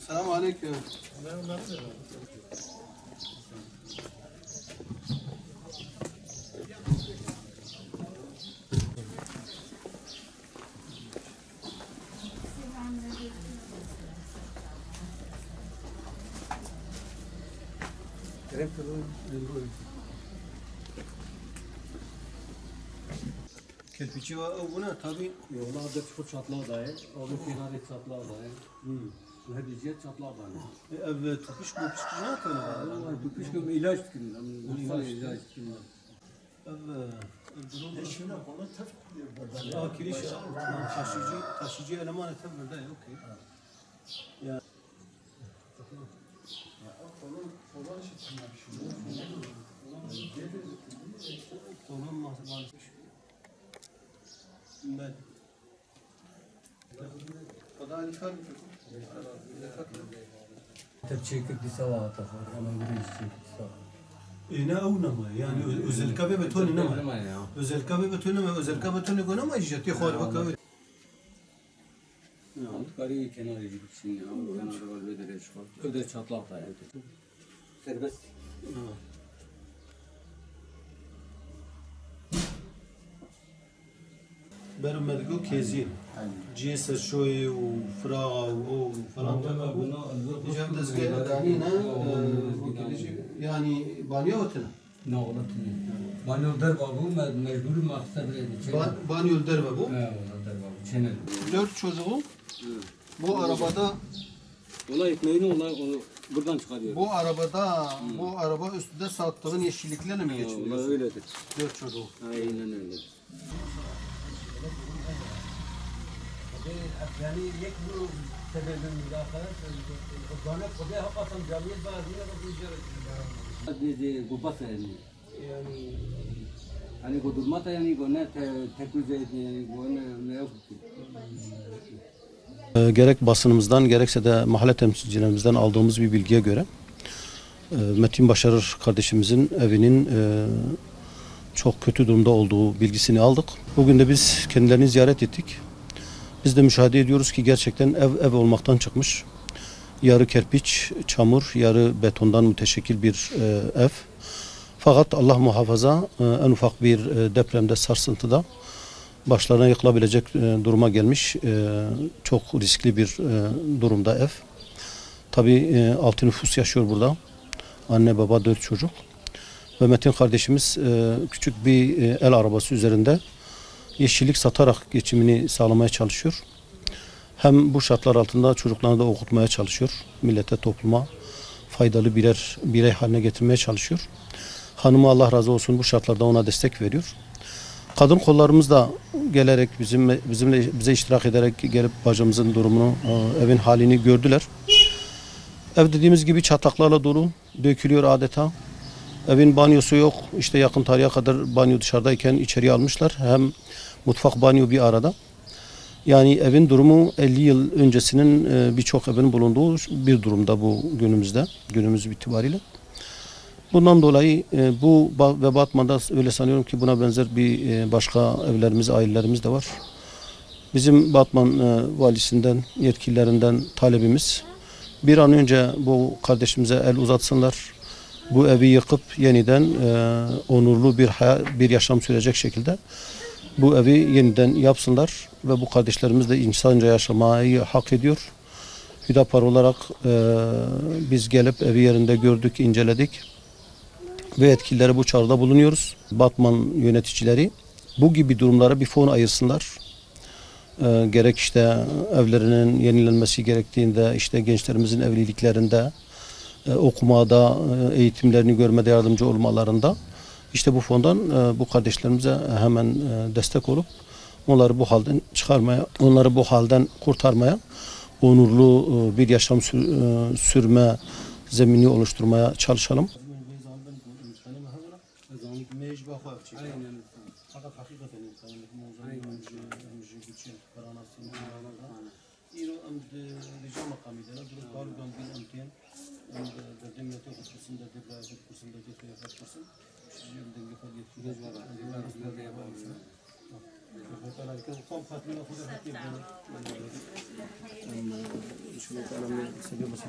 Selamun aleyküm. Kerpiçi var o buna tabii. Yollarda çıkıp çatlağı dahi, abi kenarı çatlağı dahi. Hediye çatlağı dahi. Evet, tupiş bu pişki ne yapıyor? Vallahi tupiş gibi ilaç tükürüyor. İlaç tükürüyor. Evet. Eşine konu tefkir. Aa, kiriş taşıyıcı eleman etem burada ya, okey. Ya. Olan işitme bir şey. Onun maalesef. Ben. O da alifar mı? Tepçeklik lise var atafa. Ama bir işçi. Ne avunama yani özel kahve betonu ne var? Özel kahve betonu mu? Özel kahve betonu gona mı icatı xor kahve? Ya, kari kenarı gibi şimdi. Kenarı var ve de şu. Öde çatlak dahi. Serbest. Benim medgo kezi. Cins şoy و فراغ و falan diyeceğim tezgah yani ne yani banyo otuna. Ne olur ki? Banyo der babu mecbur maksat bile. Banyo derbe bu. Evet, der babu. Çenel. 4 çocuğu bu arabada Olay ekmeğini onu buradan çıkarıyor. bu araba üstünde sattığın yeşilliklerle mi geçiriyorsun? Öyledir. 4 çocuğu. Aynen öyle. Yani yekbu sebebin müdafaa bana kodaya hakikaten camiye bazıya da bu işe gubat yani hani bu durmata yani bu ne tekrar yani bu ne yok ki. Gerek basınımızdan gerekse de mahalle temsilcilerimizden aldığımız bir bilgiye göre Metin Başarır kardeşimizin evinin çok kötü durumda olduğu bilgisini aldık. Bugün de biz kendilerini ziyaret ettik. Biz de müşahede ediyoruz ki gerçekten ev olmaktan çıkmış. Yarı kerpiç, çamur, yarı betondan müteşekkil bir ev. Fakat Allah muhafaza en ufak bir depremde, sarsıntıda başlarına yıkılabilecek duruma gelmiş. Çok riskli bir durumda ev. Tabii 6 nüfus yaşıyor burada. Anne, baba, 4 çocuk. Ve Metin kardeşimiz küçük bir el arabası üzerinde yeşillik satarak geçimini sağlamaya çalışıyor. Hem bu şartlar altında çocuklarını da okutmaya çalışıyor. Millete, topluma faydalı birey haline getirmeye çalışıyor. Hanımı Allah razı olsun bu şartlarda ona destek veriyor. Kadın kollarımız da gelerek bize iştirak ederek gelip bacımızın durumunu, evin halini gördüler. Ev dediğimiz gibi çatlaklarla dolu, dökülüyor adeta. Evin banyosu yok. İşte yakın tarihe kadar banyo dışarıdayken içeriye almışlar. Hem mutfak banyo bir arada. Yani evin durumu 50 yıl öncesinin birçok evin bulunduğu bir durumda bu günümüz itibariyle. Bundan dolayı bu ve Batman'da öyle sanıyorum ki buna benzer bir başka evlerimiz, ailelerimiz de var. Bizim Batman valisinden, yetkililerinden talebimiz bir an önce bu kardeşimize el uzatsınlar. Bu evi yıkıp yeniden onurlu bir yaşam sürecek şekilde bu evi yeniden yapsınlar ve bu kardeşlerimiz de insanca yaşamayı hak ediyor. Hüdapar olarak biz gelip evi yerinde gördük, inceledik ve yetkililere bu çağrıda bulunuyoruz. Batman yöneticileri bu gibi durumlara bir fon ayırsınlar. Gerek işte evlerinin yenilenmesi gerektiğinde, işte gençlerimizin evliliklerinde, okumada, eğitimlerini görmede yardımcı olmalarında işte bu fondan bu kardeşlerimize hemen destek olup onları bu halden çıkarmaya, onları bu halden kurtarmaya, onurlu bir yaşam sürme zemini oluşturmaya çalışalım. أنا من سبيل مصر